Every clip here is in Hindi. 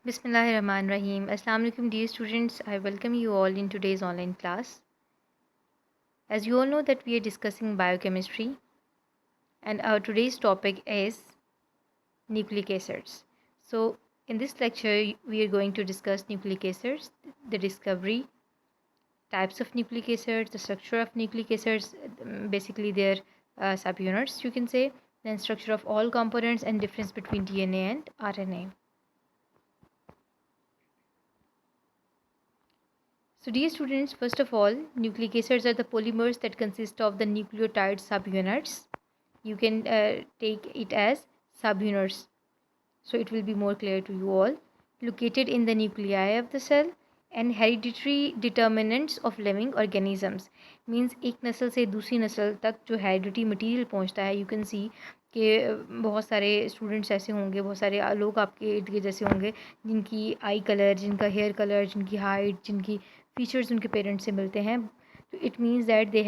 Bismillahirrahmanirrahim. Assalamu alaikum dear students. I welcome you all in today's online class. As you all know that we are discussing biochemistry and our today's topic is nucleic acids. So in this lecture we are going to discuss nucleic acids, the discovery, types of nucleic acids, the structure of nucleic acids, basically their subunits you can say, then structure of all components and difference between DNA and RNA. So dear students, first of all, nucleic acids are the polymers that consist of the nucleotide subunits. You can take it as subunits, so it will be more clear to you all. Located in the nuclei of the cell and hereditary determinants of living organisms. Means एक नस्ल से दूसरी नस्ल तक जो hereditary material पहुंचता है, you can see कि बहुत सारे स्टूडेंट्स ऐसे होंगे, बहुत सारे लोग आपके इर्द गिर्द जैसे होंगे जिनकी आई कलर, जिनका हेयर कलर, जिनकी हाइट, जिनकी फीचर्स उनके पेरेंट्स से मिलते हैं. तो it means that they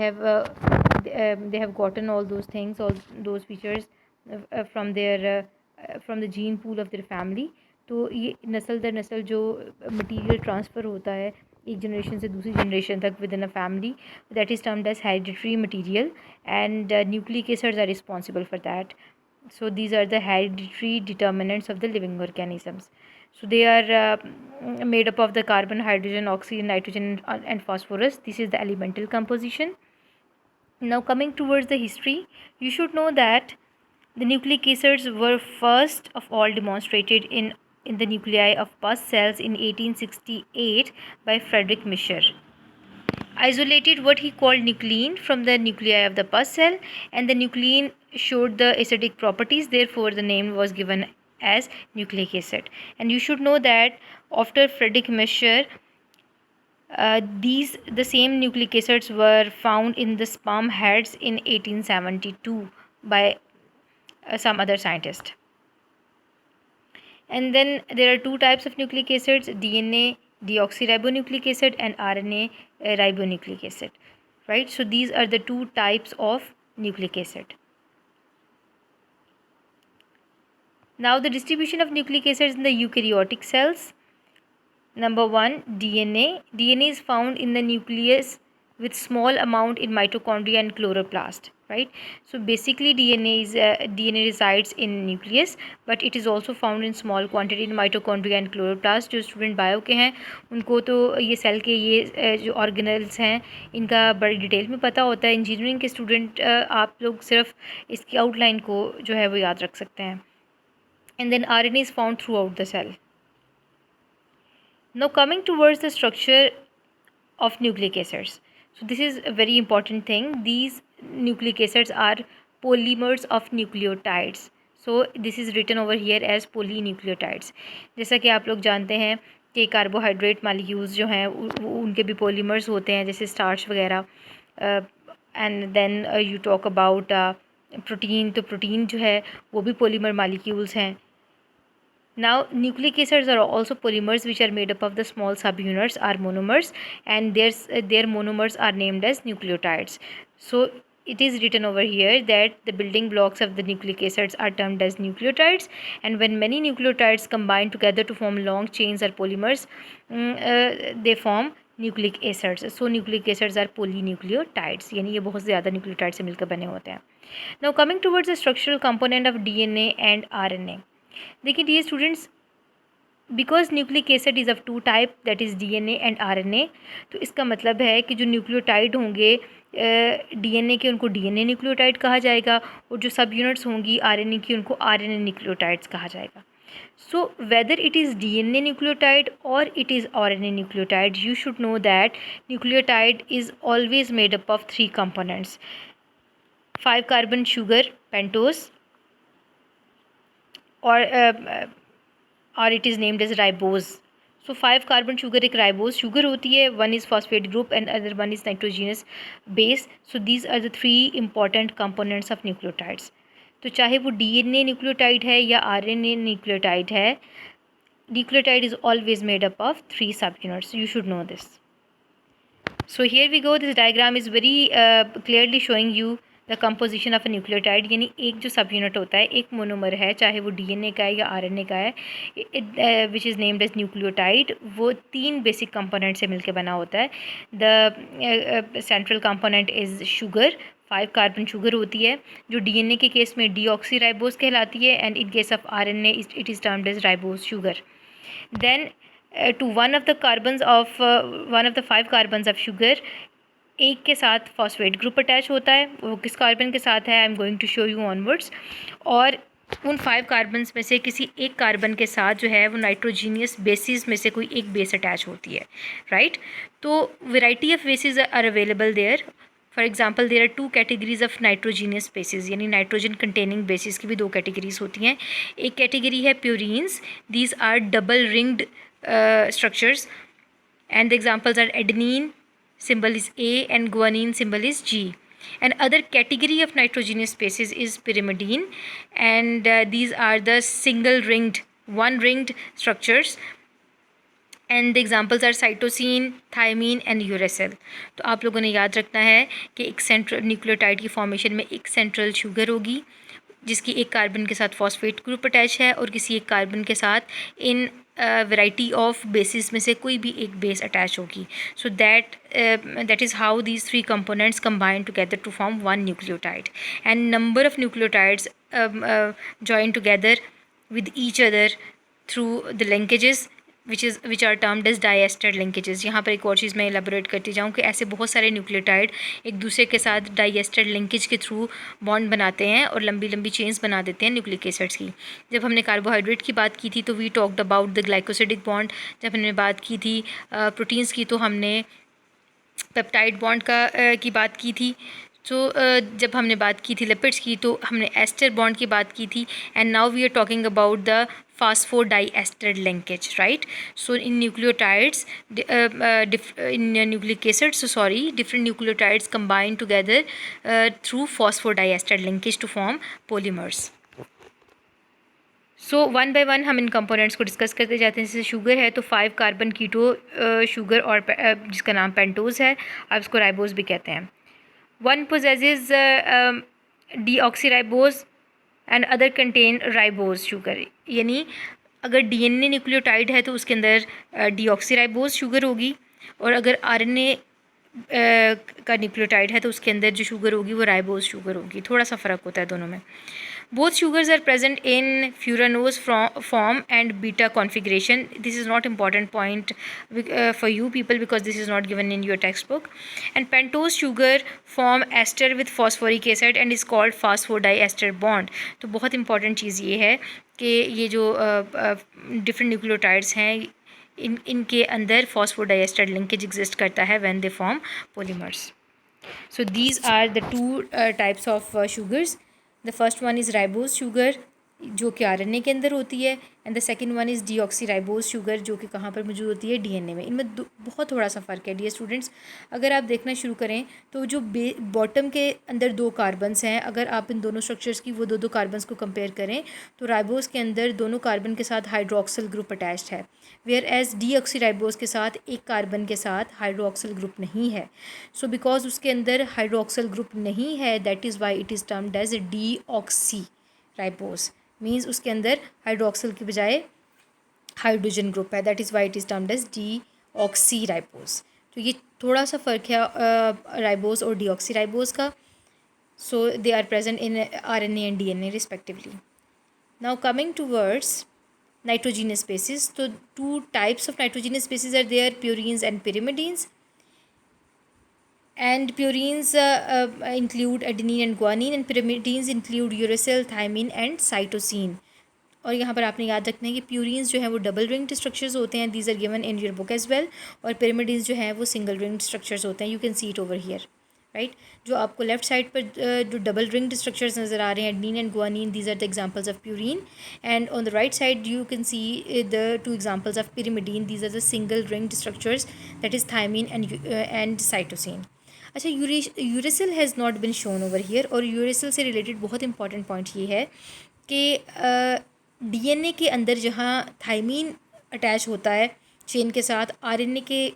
have gotten all those things, all those features from their from the gene pool of their family. तो ये नस्ल दर नस्ल जो मटीरियल ट्रांसफ़र होता है एक जनरेशन से दूसरी जनरेशन तक within a family, that is termed as hereditary material and nucleic acids are responsible for that. So these are the hereditary determinants of the living organisms. So they are made up of the carbon, hydrogen, oxygen, nitrogen and phosphorus. This is the elemental composition. Now coming towards the history, you should know that the nucleic acids were first of all demonstrated in the nuclei of pus cells in 1868 by Friedrich Mischer. Isolated what he called nuclein from the nuclei of the pus cell, and the nuclein showed the acidic properties, therefore the name was given as nucleic acid. And you should know that after Friedrich Mischer, the same nucleic acids were found in the sperm heads in 1872 by some other scientist. And then there are two types of nucleic acids: DNA deoxyribonucleic acid and RNA ribonucleic acid, right? So these are the two types of nucleic acid. Now the distribution of nucleic acids in the eukaryotic cells. Number 1, DNA. DNA is found in the nucleus with small amount in mitochondria and chloroplast, right? So basically DNA resides in nucleus, but it is also found in small quantity in mitochondria and chloroplast. जो स्टूडेंट बायो के हैं उनको तो ये सेल के ये जो ऑर्गेनल्स हैं इनका बड़ी डिटेल में पता होता है. इंजीनियरिंग के स्टूडेंट आप लोग सिर्फ इसकी आउटलाइन को जो है वो याद रख सकते हैं. And then RNA is found throughout the cell. Now coming towards the structure of nucleic acids. So this is a very important thing. These nucleic acids are polymers of nucleotides. So this is written over here as polynucleotides. जैसा कि आप लोग जानते हैं कि कार्बोहाइड्रेट मालिक्यूल्स जो हैं उनके भी पॉलीमर्स होते हैं जैसे स्टार्च वगैरह. And then you talk about protein. तो प्रोटीन जो है वो भी पॉलीमर मालिक्यूल्स हैं. Now nucleic acids are also polymers which are made up of the small subunits are monomers, and their monomers are named as nucleotides. So it is written over here that the building blocks of the nucleic acids are termed as nucleotides, and when many nucleotides combine together to form long chains or polymers, they form nucleic acids. So nucleic acids are polynucleotides, यानी ये बहुत ज़्यादा न्यूक्लियोटाइड से मिलकर बने होते हैं. Now coming towards the structural component of DNA and RNA. देखिए dear students, because nucleic acid is of two type, that is DNA and RNA. तो इसका मतलब है कि जो न्यूक्लियोटाइड होंगे DNA के उनको DNA न्यूक्लियोटाइड कहा जाएगा, और जो सब यूनिट्स होंगी RNA की उनको RNA न्यूक्लियोटाइड्स कहा जाएगा. So whether it is DNA nucleotide or it is RNA nucleotide, you should know that nucleotide is always made up of three components: 5 carbon sugar pentose, or it is named as ribose. So 5 carbon sugar एक ribose sugar होती है, one is phosphate group and other one is nitrogenous base. So these are the three important components of nucleotides. तो चाहे वो DNA nucleotide है या RNA nucleotide है, nucleotide is always made up of 3 subunits. You should know this. So here we go. This diagram is very clearly showing you the composition of a nucleotide, यानी एक जो सब यूनिट होता है, एक मोनोमर है, चाहे वो डीएनए का है या आरएनए का है, which is named as nucleotide, वो 3 बेसिक कंपोनेंट से मिलकर बना होता है. The central component is sugar, 5 carbon sugar होती है, जो डीएनए के केस में डीऑक्सीराइबोज कहलाती है, and in case of RNA it is termed as ribose sugar. Then to one of the 5 carbons of sugar, एक के साथ फॉस्फेट ग्रुप अटैच होता है. वो किस कार्बन के साथ है, I am going to show you onwards. और उन 5 कार्बन्स में से किसी एक कार्बन के साथ जो है वो नाइट्रोजीनियस बेसिस में से कोई एक बेस अटैच होती है, राइट. तो variety of bases are available there. For example there are 2 categories of nitrogenous bases, यानी नाइट्रोजन कंटेनिंग बेसिस की भी 2 कैटेगरीज होती हैं. एक कैटेगरी है purines, these are double ringed structures, and the examples are adenine, symbol is A, and guanine, symbol is G. And other category of nitrogenous bases is pyrimidine, and these are the single ringed, one ringed structures, and the examples are cytosine, thymine and uracil. तो आप लोगों ने याद रखना है कि एक सेंट्रल न्यूक्लियोटाइड की फॉर्मेशन में एक सेंट्रल शुगर होगी जिसकी एक कार्बन के साथ फॉस्फेट ग्रुप अटैच है, और किसी एक कार्बन के साथ इन वैरायटी ऑफ बेसिस में से कोई भी एक बेस अटैच होगी. So that is how these 3 components combine together to form one nucleotide. And number of nucleotides join together with each other through the linkages which are termed as diester linkages. यहाँ पर एक और चीज़ मैं एलाबोरेट करती जाऊँ कि ऐसे बहुत सारे न्यूक्लियोटाइड एक दूसरे के साथ डाइएस्टर लिंकेज के थ्रू बॉन्ड बनाते हैं और लंबी लंबी चेन्स बना देते हैं न्यूक्लिक एसिड्स की. जब हमने कार्बोहाइड्रेट की बात की थी तो we talked about the glycosidic bond. जब हमने बात की थी प्रोटीन्स की तो हमने पेप्टाइड बॉन्ड की बात की थी. तो जब हमने बात की थी लिपिड्स की तो हमने एस्टर बॉन्ड की बात की थी. And now we are talking about the phosphodiester linkage, right? So in nucleotides, in nucleic acids, different nucleotides combine together through phosphodiester linkage to form polymers. So one by one हम इन कंपोनेंट्स को डिस्कस करते जाते हैं. जैसे शुगर है तो 5 कार्बन कीटो शुगर और जिसका नाम पेंटोज है, आप इसको राइबोज भी कहते हैं. One possesses deoxyribose and other contain ribose sugar, यानी अगर डीएनए न्यूक्लियोटाइड है तो उसके अंदर डीऑक्सीराइबोज शुगर होगी, और अगर आरएनए का न्यूक्लियोटाइड है तो उसके अंदर जो शुगर होगी वो राइबोज शुगर होगी. थोड़ा सा फ़र्क होता है दोनों में. Both sugars are present in furanose form and beta configuration. This is not important point for you people because this is not given in your textbook. And pentose sugar form ester with phosphoric acid and is called phosphodiester bond. तो बहुत important चीज़ ये है कि ये जो different nucleotides हैं इनके अंदर phosphodiester linkage exist करता है when they form polymers. So these are the 2 types of sugars. The first one is ribose sugar जो कि आरएनए के अंदर होती है, and the second one is deoxyribose sugar जो कि कहाँ पर मौजूद होती है, डीएनए में. इनमें बहुत थोड़ा सा फ़र्क है डियर स्टूडेंट्स. अगर आप देखना शुरू करें तो जो बॉटम के अंदर 2 कार्बन्स हैं, अगर आप इन दोनों स्ट्रक्चर्स की वो 2 कार्बन्स को कंपेयर करें तो राइबोज के अंदर दोनों कार्बन के साथ हाइड्रोक्सिल ग्रुप अटैच्ड है, वेयर एज डीऑक्सीराइबोज के साथ एक कार्बन के साथ हाइड्रोक्सिल ग्रुप नहीं है. सो बिकॉज उसके अंदर हाइड्रोक्सिल ग्रुप नहीं है, that is why it is termed as deoxyribose. Means उसके अंदर हाइड्रोक्सिल की बजाय हाइड्रोजन ग्रुप है, that is why it is termed as deoxyribose. तो ये थोड़ा सा फ़र्क है राइबोज और डीऑक्सीराइबोज का. So they are present in RNA and DNA respectively. Now coming towards nitrogenous bases. So 2 types of nitrogenous bases are there, purines and pyrimidines. And purines include adenine and guanine, and pyrimidines include uracil, thymine and cytosine. और यहाँ पर आपने याद रखना है कि प्यूरीन्स जो है वो डबल रिंग्ड स्ट्रक्चर्स होते हैं, these are given in your book as well. और pyrimidines जो है वो सिंगल रिंग्ड स्ट्रक्चर्स होते हैं. You can see it over here, right. जो आपको लेफ्ट साइड पर जो डबल रिंग्ड स्ट्रक्चर्स नज़र आ रहे हैं, adenine and guanine, these are the examples of purine. And on the right side you can see the 2 examples of pyrimidine, these are the single ringed structures, that is thymine and cytosine. अच्छा, uracil has not been shown over here. और यूरेसिल से रिलेटेड बहुत इंपॉर्टेंट पॉइंट ये है कि डीएनए के अंदर जहाँ थायमिन अटैच होता है चेन के साथ, आरएनए के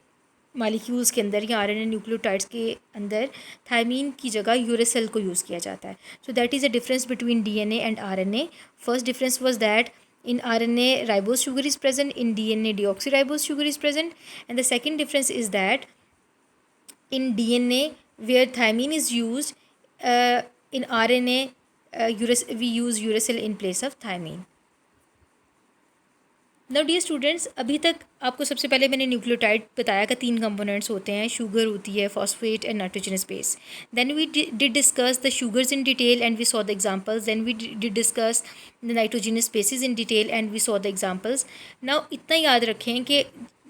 मालिक्यूल्स के अंदर या आरएनए न्यूक्लियोटाइड्स के अंदर थायमीन की जगह यूरेसिल को यूज़ किया जाता है. सो that is a difference between DNA and RNA. First difference was that in RNA ribose sugar is present, in DNA deoxyribose sugar is present, and the second difference is that in DNA where thymine is used, in RNA we use uracil in place of thymine. Now dear students, अभी तक आपको सबसे पहले मैंने न्यूक्लियोटाइड बताया कि 3 कंपोनेंट्स होते हैं, शुगर होती है, phosphate and nitrogenous base. Then we did discuss the sugars in detail and we saw the examples. Then we did discuss the nitrogenous bases in detail and we saw the examples. Now इतना याद रखें कि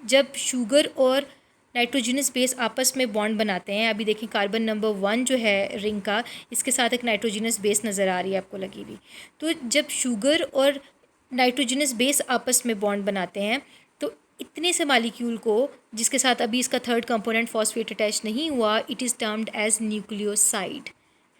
जब शुगर और नाइट्रोजनस बेस आपस में बॉन्ड बनाते हैं, अभी देखें कार्बन नंबर 1 जो है रिंग का, इसके साथ एक नाइट्रोजनस बेस नज़र आ रही है आपको लगी हुई. तो जब शुगर और नाइट्रोजनस बेस आपस में बॉन्ड बनाते हैं तो इतने से मालिक्यूल को जिसके साथ अभी इसका थर्ड कंपोनेंट फॉस्फेट अटैच नहीं हुआ, it is termed as nucleoside,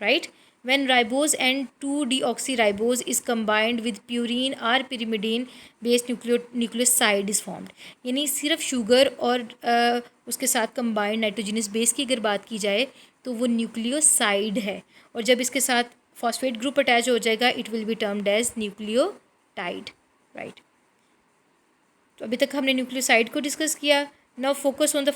right. when ribose and 2-deoxyribose is combined with purine or pyrimidine based nucleoside is formed. यानी सिर्फ शुगर और उसके साथ कंबाइंड नाइट्रोजनस बेस की अगर बात की जाए तो वो न्यूक्लियोसाइड है, और जब इसके साथ फॉस्फेट ग्रुप अटैच हो जाएगा it will be termed as nucleotide, right. तो अभी तक हमने न्यूक्लियोसाइड को डिस्कस किया. Now focus on the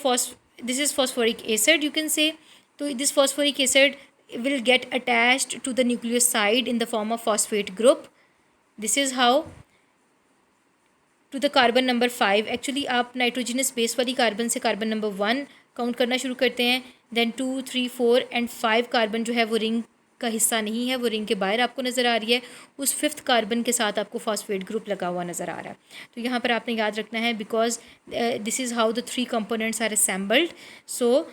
this is phosphoric acid you can say. तो this phosphoric acid will get attached to the nucleoside in the form of phosphate group. This is how to the carbon number 5. Actually आप नाइट्रोजनस बेस वाली कार्बन से कार्बन नंबर 1 काउंट करना शुरू करते हैं, देन 2, 3, 4 एंड 5 कार्बन जो है वो रिंग का हिस्सा नहीं है, वो रिंग के बाहर आपको नज़र आ रही है. उस 5th कार्बन के साथ आपको फॉस्फेट ग्रुप लगा हुआ नज़र आ रहा है. तो यहाँ पर आपने याद रखना है because this is how the 3 components are assembled. So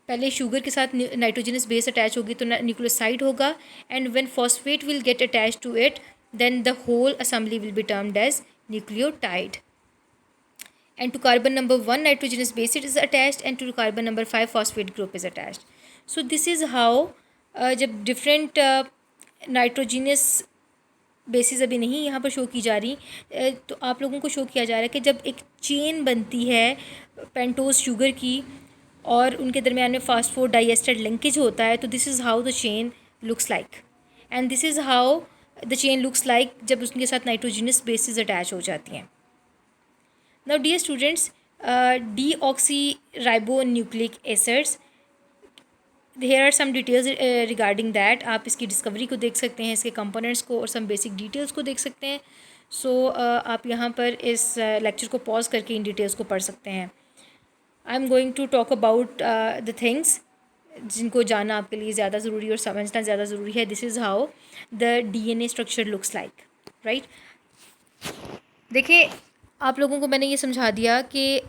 पहले शुगर के साथ नाइट्रोजनस बेस अटैच होगी तो न्यूक्लियोसाइड होगा, and when phosphate will get attach to it then the whole assembly will be termed as nucleotide. And to carbon number 1 nitrogenous base it is attached and to carbon number 5 phosphate group is attached. So this is how जब डिफरेंट नाइट्रोजनस बेसिस अभी नहीं यहाँ पर शो की जा रही, तो आप लोगों को शो किया जा रहा है कि जब एक चेन बनती है पेंटोज शुगर की और उनके दरमियान में फास्फोड डाइएस्टर लिंकेज होता है, तो this is how the chain looks like, and this is how the chain looks like जब उनके साथ नाइट्रोजनस बेसिस अटैच हो जाती हैं. Now dear students, deoxyribonucleic acids, there are some details regarding that. आप इसकी डिस्कवरी को देख सकते हैं, इसके कंपोनेंट्स को और सम बेसिक डिटेल्स को देख सकते हैं. सो आप यहाँ पर इस लेक्चर को पॉज करके इन डिटेल्स को पढ़ सकते हैं. I am going to talk about the things जिनको जानना आपके लिए ज़्यादा ज़रूरी और समझना ज़्यादा ज़रूरी है. This is how the DNA structure looks like, right. देखिए, आप लोगों को मैंने ये समझा दिया कि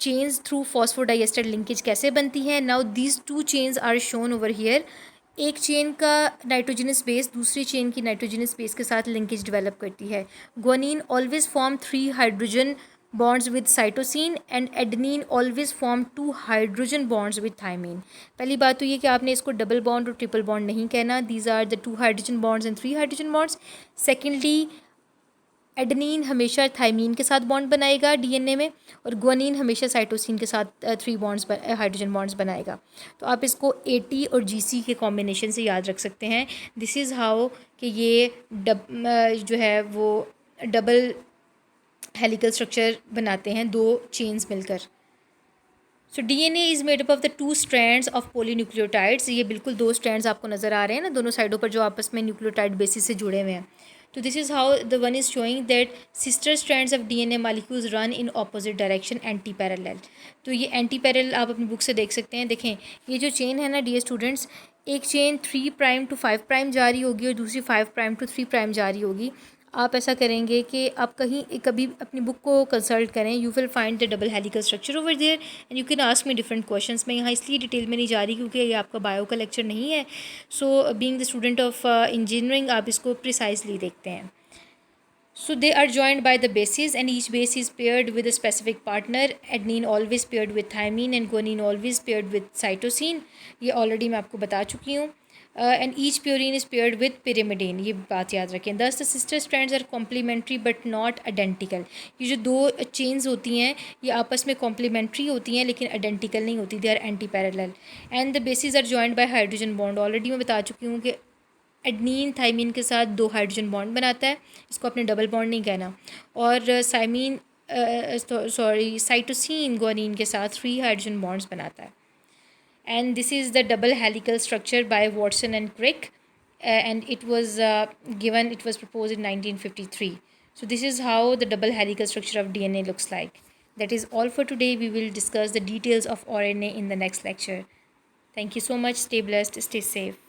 चेन्स थ्रू फॉस्फोडाइएस्टर लिंकेज कैसे बनती है. Now these 2 chains are shown over here. एक चेन का नाइट्रोजनस बेस दूसरी चेन की नाइट्रोजनस बेस के साथ लिंकेज डेवलप करती है. Guanine always form 3 hydrogen bonds with cytosine and adenine always form 2 hydrogen bonds with thymine. पहली बात तो ये कि आपने इसको डबल बॉन्ड और ट्रिपल बॉन्ड नहीं कहना. these are the 2 hydrogen bonds and 3 hydrogen bonds. secondly, adenine हमेशा थाइमीन के साथ बॉन्ड बनाएगा डीएनए में, और ग्वानिन हमेशा साइटोसिन के साथ 3 बॉन्ड्स हाइड्रोजन बॉन्ड्स बनाएगा. तो आप इसको AT और GC के कॉम्बिनेशन से याद रख सकते हैं. दिस इज़ हाउ कि ये जो है वो डबल हेलिकल स्ट्रक्चर बनाते हैं 2 चेन्स मिलकर. So DNA is made up of the 2 strands of polynucleotides. ये बिल्कुल 2 स्ट्रैंड्स आपको नज़र आ रहे हैं ना दोनों साइडों पर जो आपस में न्यूक्लियोटाइड बेसिस से जुड़े हुए हैं. तो this is how the one is showing that sister strands of DNA molecules run in opposite direction anti parallel. तो ये एंटी पैरेलल आप अपनी बुक से देख सकते हैं. देखें, ये जो चेन है ना डियर स्टूडेंट्स, एक चेन 3' to 5' जा रही होगी और दूसरी 5' to 3' जा रही होगी. आप ऐसा करेंगे कि आप कभी अपनी बुक को कंसल्ट करें. You will find the double helical structure over there and you can ask me different questions. मैं यहाँ इसलिए डिटेल में नहीं जा रही क्योंकि ये आपका बायो का लेक्चर नहीं है. So being the student of engineering आप इसको प्रिसाइजली देखते हैं. So they are joined by the bases and each base is paired with a specific partner. Adenine always paired with thymine and guanine always paired with cytosine. ये ऑलरेडी मैं आपको बता चुकी हूँ. And each purine is paired with pyrimidine, ये बात याद रखें. Thus the sister strands are complementary but not identical. ये जो दो चेन्स होती हैं ये आपस में कॉम्प्लीमेंट्री होती हैं लेकिन आइडेंटिकल नहीं होती, they are anti parallel. And the bases are joined by hydrogen bond. Already मैं बता चुकी हूँ कि एडनीन थाइमीन के साथ 2 हाइड्रोजन बॉन्ड बनाता है, इसको अपने डबल बॉन्ड नहीं कहना. और साइमीन साइटोसिन गुआनिन के साथ 3 हाइड्रोजन बॉन्ड्स बनाता है. And this is the double helical structure by Watson and Crick, and it was proposed in 1953. So this is how the double helical structure of DNA looks like. That is all for today. We will discuss the details of RNA in the next lecture. Thank you so much. Stay blessed, stay safe.